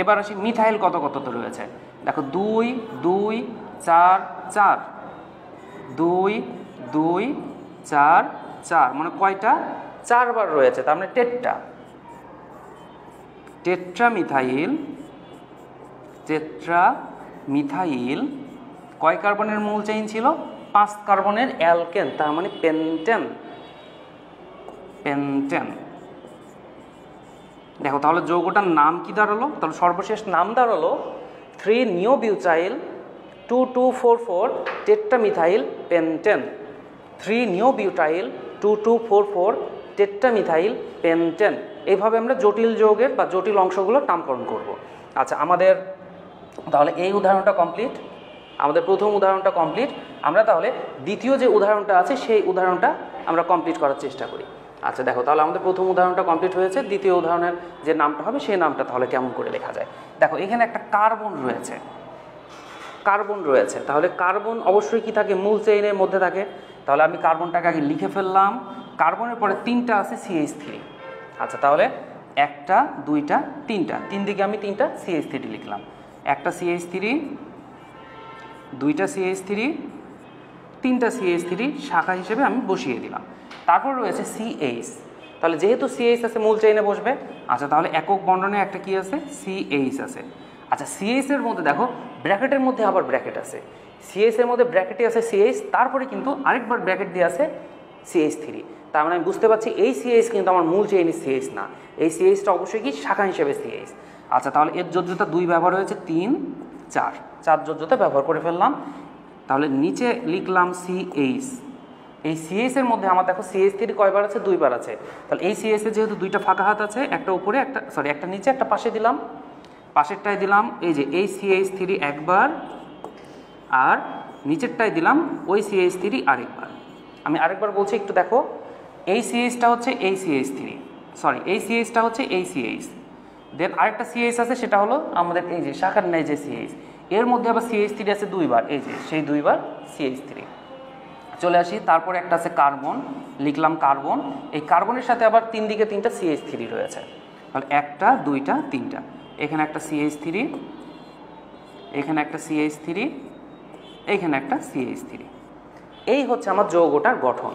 [SPEAKER 1] এবার আসি মিথাইল কত কততে রয়েছে। দেখো 2 2 4 4, 2 2 4 4, মানে কয়টা? 4 বার রয়েছে, তার মানে টেট্রা মিথাইল কয় কার্বনের মূল চেইন ছিল? 5 কার্বনের অ্যালকেন, তার মানে পেন্টেন। দেখো তাহলে যৌগটার নাম কি দাঁড়ালো? তাহলে সর্বশেষ নাম দাঁড়ালো 3 নিও বিউটাইল 2244 টেট্রামিথাইল পেন্টেন। 3 নিও বিউটাইল 2244 টেট্রামিথাইল পেন্টেন। এইভাবে আমরা জটিল যৌগের বা জটিল অংশগুলো নামকরণ করব। আচ্ছা, আমাদের তাহলে এই উদাহরণটা কমপ্লিট, আমাদের প্রথম উদাহরণটা কমপ্লিট। আমরা তাহলে দ্বিতীয় যে উদাহরণটা আছে সেই উদাহরণটা আমরা কমপ্লিট করার চেষ্টা করি। আচ্ছা দেখো, তাহলে আমাদের প্রথম উদাহরণটা কমপ্লিট হয়েছে, দ্বিতীয় উদাহরণের যে নামটা হবে সেই নামটা তাহলে কেমন করে লেখা যায়। দেখো এখানে একটা কার্বন রয়েছে, তাহলে কার্বন অবশ্যই কি থাকে? মূল চেইনের মধ্যে থাকে। তাহলে আমি কার্বনটাকে আগে লিখে ফেললাম। কার্বনের পরে 3টা আছে CH3। আচ্ছা, তাহলে 1টা 2টা 3টা, 3 দিকে আমি 3টা CH3 লিখলাম। 1টা CH3, 2টা CH3, 3টা CH3 শাখা হিসেবে আমি বসিয়ে দিলাম। তারপর রয়েছে CH। তাহলে যেহেতু CH আছে মূল চেইনে বসবে। আচ্ছা, তাহলে একক বন্ধনে একটা কি আছে? CH আছে। আচ্ছা, CH এর মধ্যে দেখো ব্র্যাকেটের মধ্যে আবার ব্র্যাকেট আছে। CH এর মধ্যে ব্র্যাকেটে আছে CH, তারপরে কিন্তু আরেকবার ব্র্যাকেট দিয়ে আছে CH3। তার মানে আমি বুঝতে পারছি এই CH কিন্তু আমার মূল চেইনের CH না, এই CHটা অবশ্যই কি শাখা হিসেবে CH। আচ্ছা, তাহলে এর যোজ্যতা 2 ব্যবহার হয়েছে, 3 4 যোজ্যতা ব্যবহার করে ফেললাম। তাহলে নিচে লিখলাম CH। এই CH এর মধ্যে আমার দেখো CH3 কয়বার আছে? 2 বার আছে। তাহলে এই CH এর যেহেতু 2টা ফাঁকা হাত আছে, একটা উপরে একটা নিচে একটা পাশে দিলাম। পাশেরটায় দিলাম এই যে এই CH3 একবার, আর নিচেরটায় দিলাম ওই CH3 আরেকবার। আমি আরেকবার বলছি, একটু দেখো, এই CH হচ্ছে এই CH3, সরি এই CHটা হচ্ছে এই CH, দেন আরেকটা CH আছে সেটা হলো আমাদের এই যে শাখার নেই যে CH, এর মধ্যে আবার CH3 আছে দুইবার, এই যে সেই দুইবার CH3। চলে আসি, তারপরে একটা আছে কার্বন, লিখলাম কার্বন, এই কার্বনের সাথে আবার তিন দিকে তিনটা CH3 রয়েছে, তাহলে একটা দুইটা তিনটা, এখানে একটা CH3, এখানে একটা CH3, এইখানে একটা CH3। এই হচ্ছে আমার যৌগটার গঠন।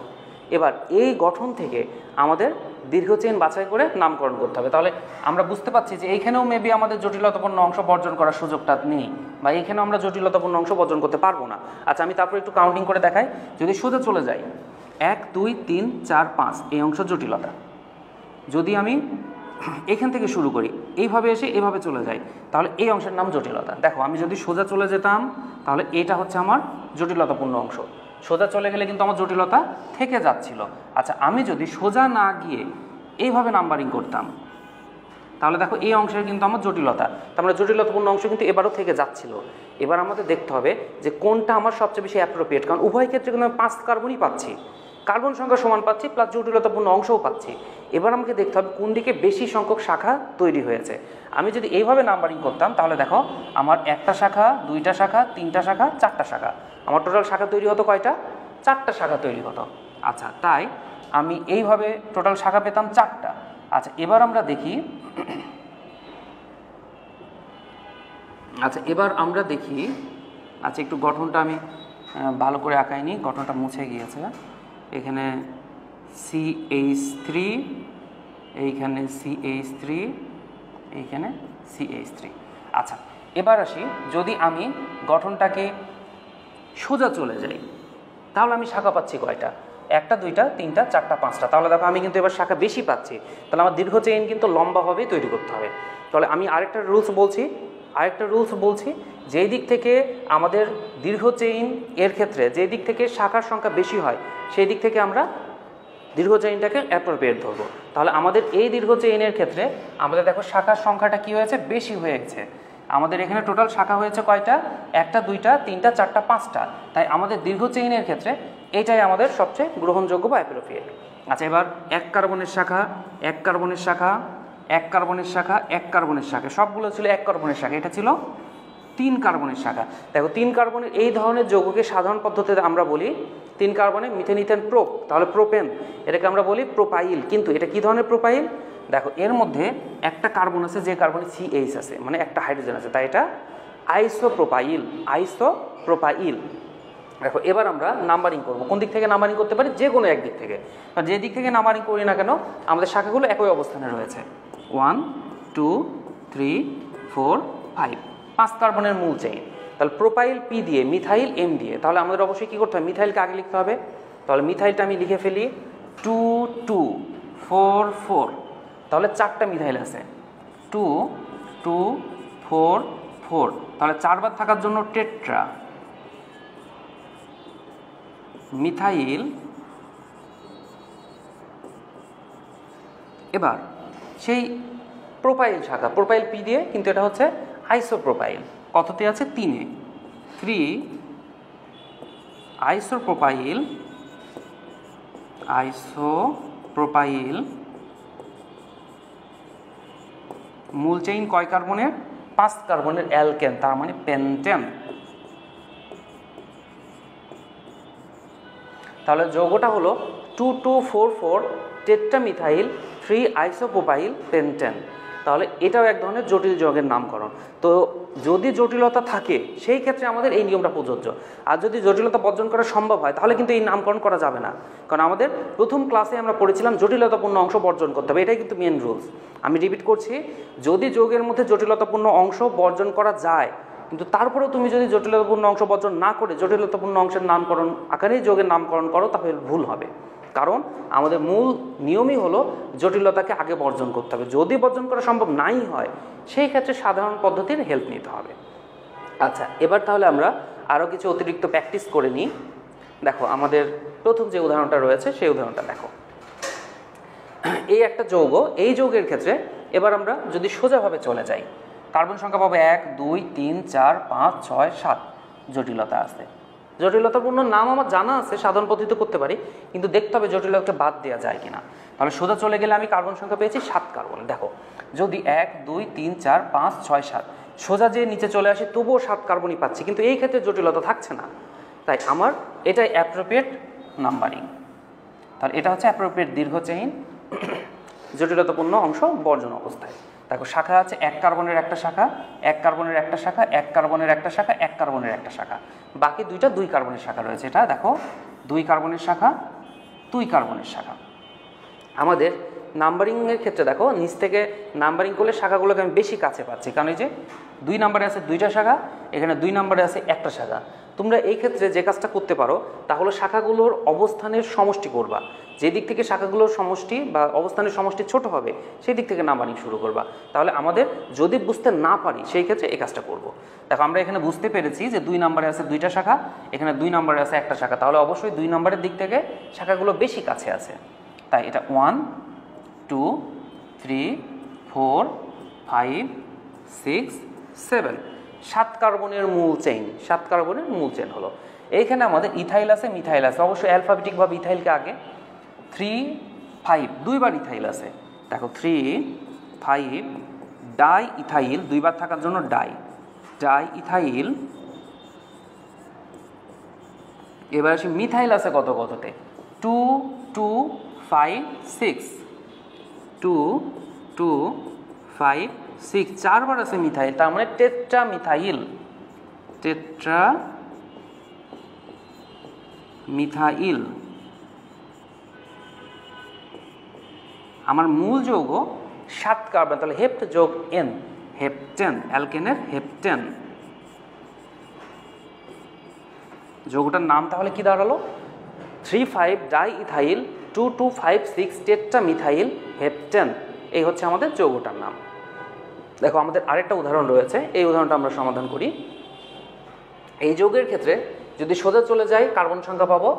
[SPEAKER 1] এবার এই গঠন থেকে আমাদের দীর্ঘ চেইন বাছাই করে নামকরণ করতে হবে। তাহলে আমরা বুঝতে পারছি যে এইখানেও মেবি আমাদের জটিলতাপূর্ণ অংশ বর্জন করার সুযোগটা নেই, বা এইখানেও আমরা জটিলতাপূর্ণ অংশ বর্জন করতে পারবো না। আচ্ছা, আমি তারপর একটু কাউন্টিং করে দেখাই। যদি সোজা চলে যাই 1 2 3 4 5 এই অংশ জটিলতা, যদি আমি এখান থেকে শুরু করি এইভাবে এসে এভাবে চলে যাই, তাহলে এই অংশের নাম জটিলতা। দেখো, আমি যদি সোজা চলে যেতাম তাহলে এটা হচ্ছে আমার জটিলতাপূর্ণ অংশ, সোজা চলে গেলে কিন্তু আমার জটিলতা থেকে যাচ্ছিল। আচ্ছা, আমি যদি সোজা না গিয়ে এইভাবে নাম্বারিং করতাম তাহলে দেখো এই অংশের কিন্তু আমার জটিলতা, তার মানে জটিলতাপূর্ণ অংশ কিন্তু এবারও থেকে যাচ্ছিল। এবার আমাদের দেখতে হবে যে কোনটা আমার সবচেয়ে বেশি অ্যাপ্রোপ্রিয়েট, কারণ উভয় ক্ষেত্রে কিন্তু আমি 5 কার্বনই পাচ্ছি, কার্বন সংখ্যা সমান পাচ্ছি, প্লাস জটিলতাপূর্ণ অংশও পাচ্ছি। এবার আমাকে দেখতে হবে কোন দিকে বেশি সংখ্যক শাখা তৈরি হয়েছে। আমি যদি এইভাবে নাম্বারিং করতাম তাহলে দেখো আমার একটা শাখা, দুইটা শাখা, তিনটা শাখা, চারটা শাখা, আমার টোটাল শাখা তৈরি হতো কয়টা? 4টা শাখা তৈরি হতো। আচ্ছা, তাই আমি এইভাবে টোটাল শাখা পেতাম 4টা। আচ্ছা, এবার আমরা দেখি, আচ্ছা একটু গঠনটা আমি ভালো করে আঁকাইনি, গঠনটা মুছে গিয়েছে। এখানে CH3, এইখানে CH3, এইখানে CH3। আচ্ছা, এবার আসি, যদি আমি গঠনটাকে সোজা চলে যাই তাহলে আমি শাখা পাচ্ছি কয়টা? 1টা 2টা 3টা 4টা 5টা। তাহলে দেখো আমি কিন্তু এবার শাখা বেশি পাচ্ছি, তাহলে আমার দীর্ঘ চেইন কিন্তু লম্বাভাবেই তৈরি করতে হবে। তাহলে আমি আরেকটা রুলস বলছি, যেই দিক থেকে আমাদের দীর্ঘ চেইন এর ক্ষেত্রে যেই দিক থেকে শাখার সংখ্যা বেশি হয় সেই দিক থেকে আমরা দীর্ঘ চেইনটাকে অ্যাপ্রোপ্রিয়েট ধরবো। তাহলে আমাদের এই দীর্ঘ চেইনের ক্ষেত্রে আমাদের দেখো শাখার সংখ্যাটা কি হয়েছে? বেশি হয়ে গেছে। আমাদের এখানে টোটাল শাখা হয়েছে কয়টা? 1টা 2টা 3টা 4টা 5টা। তাই আমাদের দীর্ঘ চেইনের ক্ষেত্রে এইটাই আমাদের সবচেয়ে গ্রহণযোগ্য বা অ্যাপ্রোপ্রিয়েট। আচ্ছা, এবার 1 কার্বনের শাখা, 1 কার্বনের শাখা, 1 কার্বনের শাখা, 1 কার্বনের শাখা, সবগুলো ছিল 1 কার্বনের শাখা, এটা ছিল 3 কার্বনের শাখা। দেখো 3 কার্বনের এই ধরনের যৌগকে সাধারণ পদ্ধতিতে আমরা বলি 3 কার্বনে মিথেন ইথেন প্রোপ, তাহলে প্রোপেন, এটাকে আমরা বলি প্রোপাইল। কিন্তু এটা কি ধরনের প্রোপাইল? দেখো এর মধ্যে একটা কার্বন আছে যে কার্বনে CH আছে, মানে একটা হাইড্রোজেন আছে, তাই এটা আইসোপ্রোপাইল। দেখো এবার আমরা নাম্বারিং করব। কোন দিক থেকে নাম্বারিং করতে পারি? যে কোনো এক দিক থেকে, যে দিক থেকে নাম্বারিং করি না কেন আমাদের শাখাগুলো একই অবস্থানে রয়েছে। 1 2 3 4 5, 5 কার্বনের মূল চেইন। তাহলে প্রোপাইল P দিয়ে, মিথাইল M দিয়ে, তাহলে আমাদের অবশ্যই কী করতে হবে? মিথাইলকে আগে লিখতে হবে। তাহলে মিথাইলটা আমি লিখে ফেলি 2 2 4 4, তাহলে 4টা মিথাইল আছে, 2 2 4 4, তাহলে 4 বার থাকার জন্য টেট্রা মিথাইল। এবার সেই প্রোপাইল শাখা, প্রোপাইল P দিয়ে, কিন্তু এটা হচ্ছে আইসোপ্রোপাইল। কততে আছে? 3-এ, 3 আইসোপ্রোপাইল মূল চেইন কয় কার্বনের? 5 কার্বনের অ্যালকেন, তার মানে পেন্টেন। তাহলে যৌগটা হলো 2244 টেট্রামিথাইল 3 আইসোপ্রোপাইল পেন্টেন। তাহলে এটাও এক ধরনের জটিল যৌগের নামকরণ। তো যদি জটিলতা থাকে সেই ক্ষেত্রে আমাদের এই নিয়মটা প্রযোজ্য, আর যদি জটিলতা বর্জন করা সম্ভব হয় তাহলে কিন্তু এই নামকরণ করা যাবে না। কারণ আমাদের প্রথম ক্লাসে আমরা পড়েছিলাম জটিলতাপূর্ণ অংশ বর্জন করতে হবে, এটাই কিন্তু মেন রুলস। আমি রিপিট করছি, যদি যৌগের মধ্যে জটিলতাপূর্ণ অংশ বর্জন করা যায়, কিন্তু তারপরেও তুমি যদি জটিলতাপূর্ণ অংশ বর্জন না করে জটিলতাপূর্ণ অংশের নামকরণ আকারেই যৌগের নামকরণ করো তাহলে ভুল হবে। কারণ আমাদের মূল নিয়মই হলো জটিলতাকে আগে বর্জন করতে হবে। যদি বর্জন করা সম্ভব নাই হয় সেই ক্ষেত্রে সাধারণ পদ্ধতির হেল্প নিতে হবে। আচ্ছা, এবার তাহলে আমরা আরও কিছু অতিরিক্ত প্র্যাকটিস করে নিই। দেখো আমাদের প্রথম যে উদাহরণটা রয়েছে সেই উদাহরণটা দেখো। এই একটা যৌগ, এই যৌগের ক্ষেত্রে এবার আমরা যদি সোজাভাবে চলে যাই কার্বন সংখ্যা পাবো 1 2 3 4 5 6 7 জটিলতা আছে। জটিলতাপূর্ণ নাম আমার জানা আছে, সাধারণ পদ্ধতিতে করতে পারি, কিন্তু দেখতে হবে জটিলতা বাদ দেওয়া যায় কিনা। তাহলে সোজা চলে গেলে আমি কার্বন সংখ্যা পেয়েছি 7 কার্বন। দেখো যদি 1 2 3 4 5 6 7 সোজা যে নিচে চলে আসি তবুও 7 কার্বনই পাচ্ছি, কিন্তু এই ক্ষেত্রে জটিলতা থাকছে না, তাই আমার এটাই অ্যাপ্রোপ্রিয়েট নাম্বারিং। তাহলে এটা হচ্ছে অ্যাপ্রোপ্রিয়েট দীর্ঘ চেইন, জটিলতাপূর্ণ অংশ বর্জন অবস্থায়। দেখো শাখা আছে 1 কার্বনের একটা শাখা, 1 কার্বনের একটা শাখা, 1 কার্বনের একটা শাখা, 1 কার্বনের একটা শাখা, বাকি দুইটা 2 কার্বনের শাখা রয়েছে। এটা দেখো 2 কার্বনের শাখা, 2 কার্বনের শাখা। আমাদের নাম্বারিংয়ের ক্ষেত্রে দেখো নিচ থেকে নাম্বারিং করলে শাখাগুলোকে আমি বেশি কাছে পাচ্ছি, কারণ এই যে 2 নম্বরে আছে 2টা শাখা, এখানে 2 নম্বরে আছে একটা শাখা। তোমরা এই ক্ষেত্রে যে কাজটা করতে পারো তা হলো শাখাগুলোর অবস্থানের সমষ্টি করবা, যে দিক থেকে শাখাগুলোর সমষ্টি বা অবস্থানের সমষ্টি ছোট হবে সেই দিক থেকে নাম্বারিং শুরু করবা। তাহলে আমাদের যদি বুঝতে না পারি সেই ক্ষেত্রে এই কাজটা করব। দেখো আমরা এখানে বুঝতে পেরেছি যে 2 নম্বরে আছে 2টা শাখা, এখানে 2 নম্বরে আছে একটা শাখা, তাহলে অবশ্যই 2 নম্বরের দিক থেকে শাখাগুলো বেশি কাছে আছে, তাই এটা 1 2 3 4 5 6 7 7 কার্বনের মূল চেইন, 7 কার্বনের মূল চেইন হলো। এইখানে আমাদের ইথাইল আছে মিথাইল আছে, অবশ্যই অ্যালফাবেটিকভাবে ইথাইলকে আগে। 3 5 দুইবার ইথাইল আছে, দেখো 3 5 ডাই ইথাইল, দুইবার থাকার জন্য ডাই ইথাইল। এবার আসি মিথাইল আছে কত কততে, 2 2 5 6 2 2 5 6 চারবার আছে মিথাইল, তার মানে টেট্রা মিথাইল। আমার মূল যৌগ 7 কার্বন, তাহলে হেপ্ট যোগ এন, হেপটেন, অ্যালকেনের হেপটেন। যৌগটার নাম তাহলে কি দাঁড়ালো, 3 5 die ethyl 2 2 5 6 tetra methyl heptane. এই হচ্ছে আমাদের যৌগটার নাম। দেখো আমাদের আরেকটা উদাহরণ রয়েছে, এই উদাহরণটা আমরা সমাধান করি। এই যৌগের ক্ষেত্রে যদি সোজা চলে যাই কার্বন সংখ্যা পাবো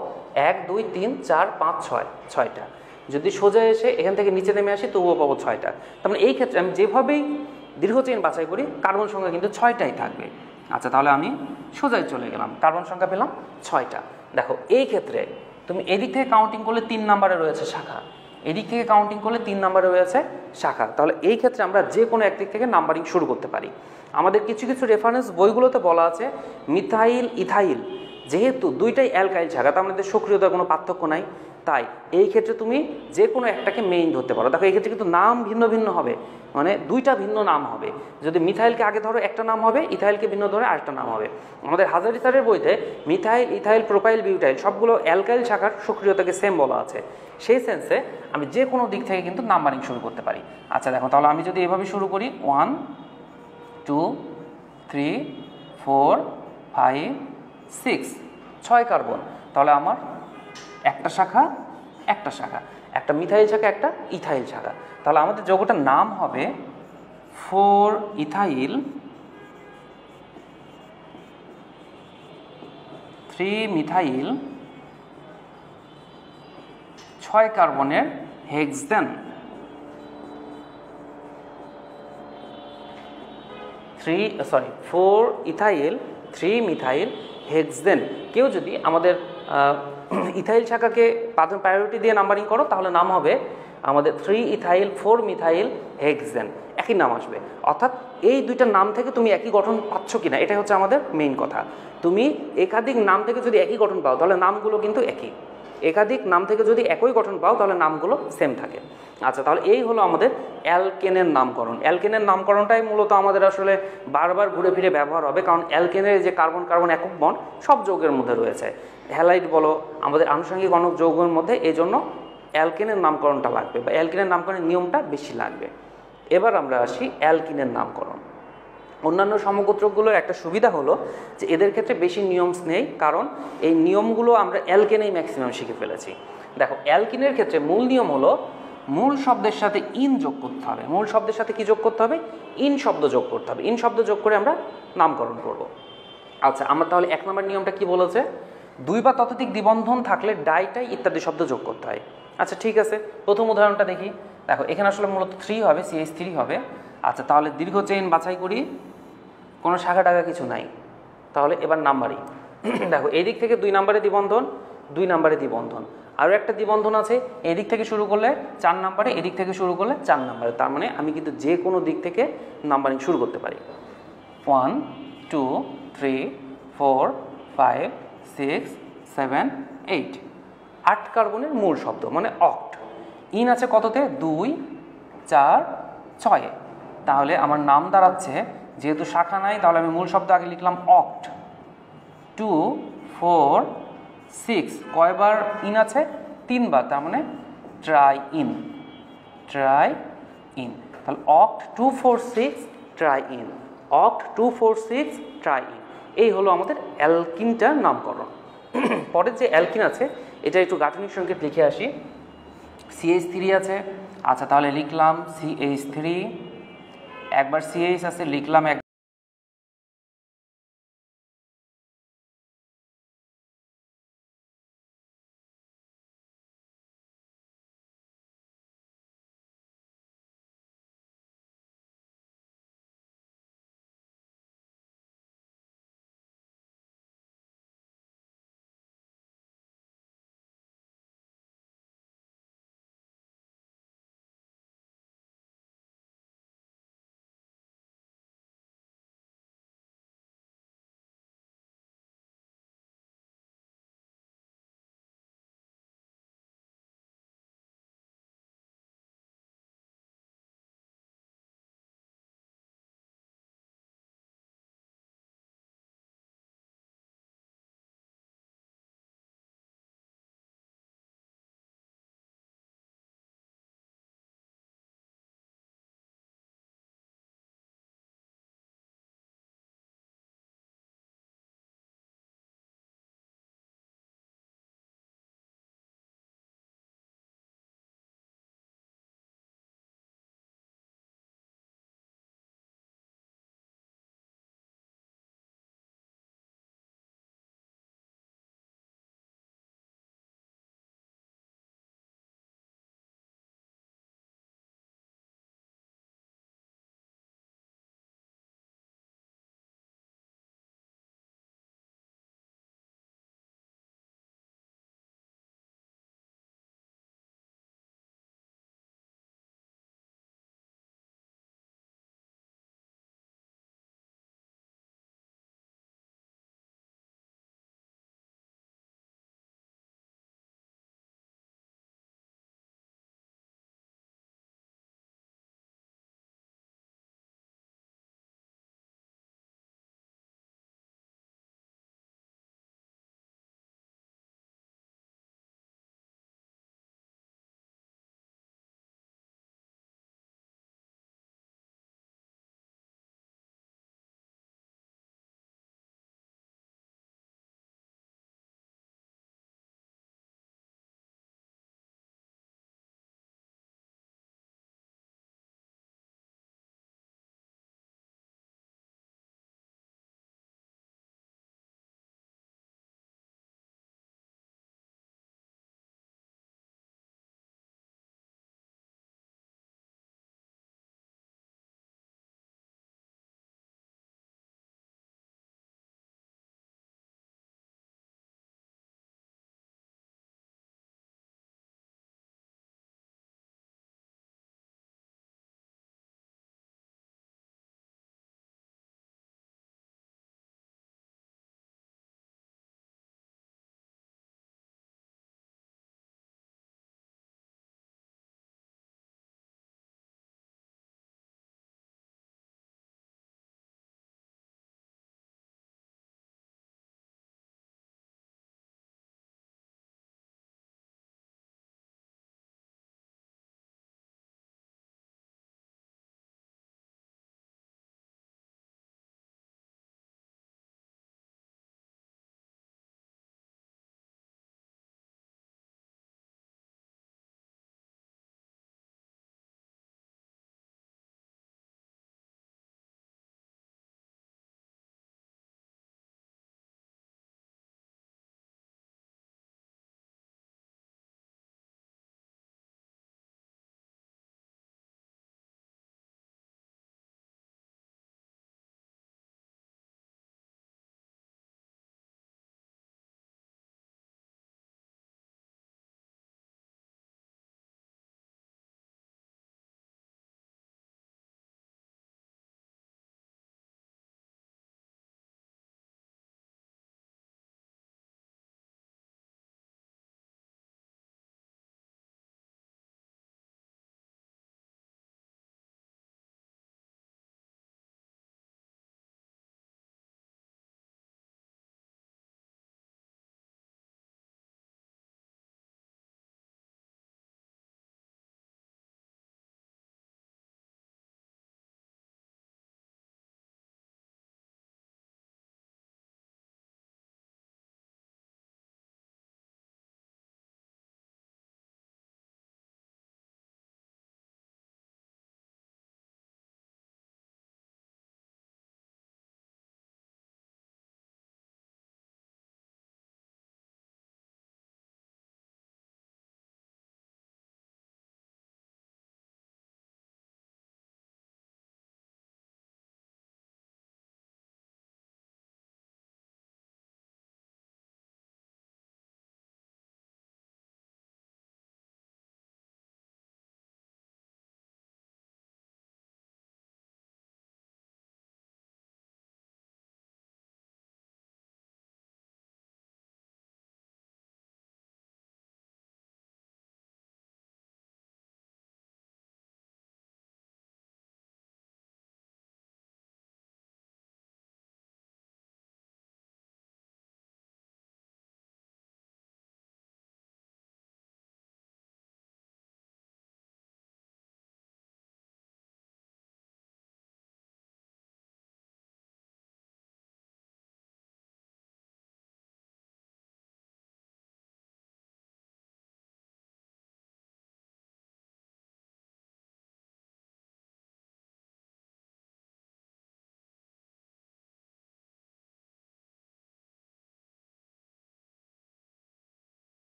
[SPEAKER 1] 1 2 3 4 5 6 6টা। যদি সোজা এসে এখান থেকে নিচে নেমে আসি তবুও পাবো 6টা। তার মানে এই ক্ষেত্রে আমি যেভাবেই দীর্ঘ চেইন বাছাই করি কার্বন সংখ্যা কিন্তু 6টাই থাকবে। আচ্ছা তাহলে আমি সোজাই চলে গেলাম, কার্বন সংখ্যা পেলাম 6টা। দেখো এই ক্ষেত্রে তুমি এদিক থেকে কাউন্টিং করলে 3 নম্বরে রয়েছে শাখা, এদিক থেকে কাউন্টিং করলে 3 নম্বরে রয়েছে শাখা, তাহলে এই ক্ষেত্রে আমরা যে কোনো একদিক থেকে নাম্বারিং শুরু করতে পারি। আমাদের কিছু কিছু রেফারেন্স বইগুলোতে বলা আছে মিথাইল ইথাইল যেহেতু দুইটাই অ্যালকাইল শাখা, তার মধ্যে সক্রিয়তার কোনো পার্থক্য নাই, তাই এই ক্ষেত্রে তুমি যে কোনো একটাকে মেইন ধরতে পারো। দেখো এই ক্ষেত্রে কিন্তু নাম ভিন্ন ভিন্ন হবে, মানে দুইটা ভিন্ন নাম হবে। যদি মিথাইলকে আগে ধরো একটা নাম হবে, ইথাইলকে ভিন্ন ধরে আরেকটা নাম হবে। আমাদের হাজারি স্যারের বইতে মিথাইল ইথাইল প্রোপাইল বিউটাইল সবগুলো অ্যালকাইল শাখার সক্রিয়তাকে সেম বলা আছে, সেই সেন্সে আমি যে কোনো দিক থেকে কিন্তু নাম্বারিং শুরু করতে পারি। আচ্ছা দেখো তাহলে আমি যদি এভাবে শুরু করি 1 2 3 4 5 6 6 কার্বন, তাহলে আমার একটা শাখা একটা মিথাইল শাখা একটা ইথাইল শাখা, তাহলে আমাদের যৌগটার নাম হবে 4 ইথাইল 3 মিথাইল 6 কার্বনের হেক্সেন। 4 ethyl 3 methyl hexane. কেউ যদি আমাদের ইথাইল শাখাকে প্রায়োরিটি দিয়ে নাম্বারিং করো তাহলে নাম হবে আমাদের 3 ইথাইল 4 মিথাইল হেক্সেন, একই নাম আসবে। অর্থাৎ এই দুইটা নাম থেকে তুমি একই গঠন পাচ্ছ কিনা এটাই হচ্ছে আমাদের মেইন কথা। তুমি একাধিক নাম থেকে যদি একই গঠন পাও তাহলে নামগুলো কিন্তু একই, একাধিক নাম থেকে যদি একই গঠন পাও তাহলে নামগুলো সেম থাকে। আচ্ছা তাহলে এই হলো আমাদের অ্যালকেনের নামকরণ। অ্যালকেনের নামকরণটাই মূলত আমাদের আসলে বারবার ঘুরে ফিরে ব্যবহার হবে, কারণ অ্যালকেনের যে কার্বন কার্বন একক বন্ড সব যৌগের মধ্যে রয়েছে, হ্যালাইড বলো আমাদের আনুষঙ্গিক অনেক যৌগের মধ্যে, এই জন্য অ্যালকেনের নামকরণটা লাগবে বা অ্যালকেনের নামকরণের নিয়মটা বেশি লাগবে। এবার আমরা আসি অ্যালকিনের নামকরণ। অন্যান্য সমগোত্রকগুলোর একটা সুবিধা হলো যে এদের ক্ষেত্রে বেশি নিয়মস নেই, কারণ এই নিয়মগুলো আমরা অ্যালকেনেই ম্যাক্সিমাম শিখে ফেলেছি। দেখো অ্যালকিনের ক্ষেত্রে মূল নিয়ম হলো মূল শব্দের সাথে ইন যোগ করতে হবে। মূল শব্দের সাথে কি যোগ করতে হবে? ইন শব্দ যোগ করতে হবে। ইন শব্দ যোগ করে আমরা নামকরণ করব। আচ্ছা আমরা তাহলে 1 নম্বর নিয়মটা কি বলেছে? 2 বা ততোধিক দ্বিবন্ধন থাকলে ডাইটাই ইত্যাদি শব্দ যোগ করতে হয়। আচ্ছা ঠিক আছে, প্রথম উদাহরণটা দেখি। দেখো এখানে আসলে মূলত 3 হবে, CH3 হবে। আচ্ছা, তাহলে দীর্ঘ চেইন বাছাই করি, কোনো শাখা টাখা কিছু নাই। তাহলে এবার নাম্বারিং। দেখো এই দিক থেকে 2 নাম্বারে দ্বিবন্ধন, 2 নাম্বারে দ্বিবন্ধন, আরও একটা দ্বিবন্ধন আছে এই দিক থেকে শুরু করলে 4 নাম্বারে, এদিক থেকে শুরু করলে 4 নাম্বারে। তার মানে আমি কিন্তু যে কোনো দিক থেকে নাম্বারিং শুরু করতে পারি। 1 2 3 4 5 6 7 8, 8 কার্বনের মূল শব্দ মানে অক্ট। ইন আছে কততে? 2 4 6। তাহলে আমার নাম দাঁড়াচ্ছে, যেহেতু শাখা নাই তাহলে আমি মূল শব্দ আগে লিখলাম অক্ট। 2 4 6, কয়বার ইন আছে? 3 বার, তার মানে ট্রাই ইন, ট্রাই ইন। তাহলে অক্ট 2 4 6 ট্রাই ইন, অক্ট 2 4 6 ট্রাই ইন। এই হলো আমাদের অ্যালকিনটার নামকরণ। পরের যে অ্যালকিন আছে এটা একটু গাঠনিক সংকেত লিখে আসি। CH3 আছে, আচ্ছা তাহলে লিখলাম CH3, একবার CH আছে লিখলাম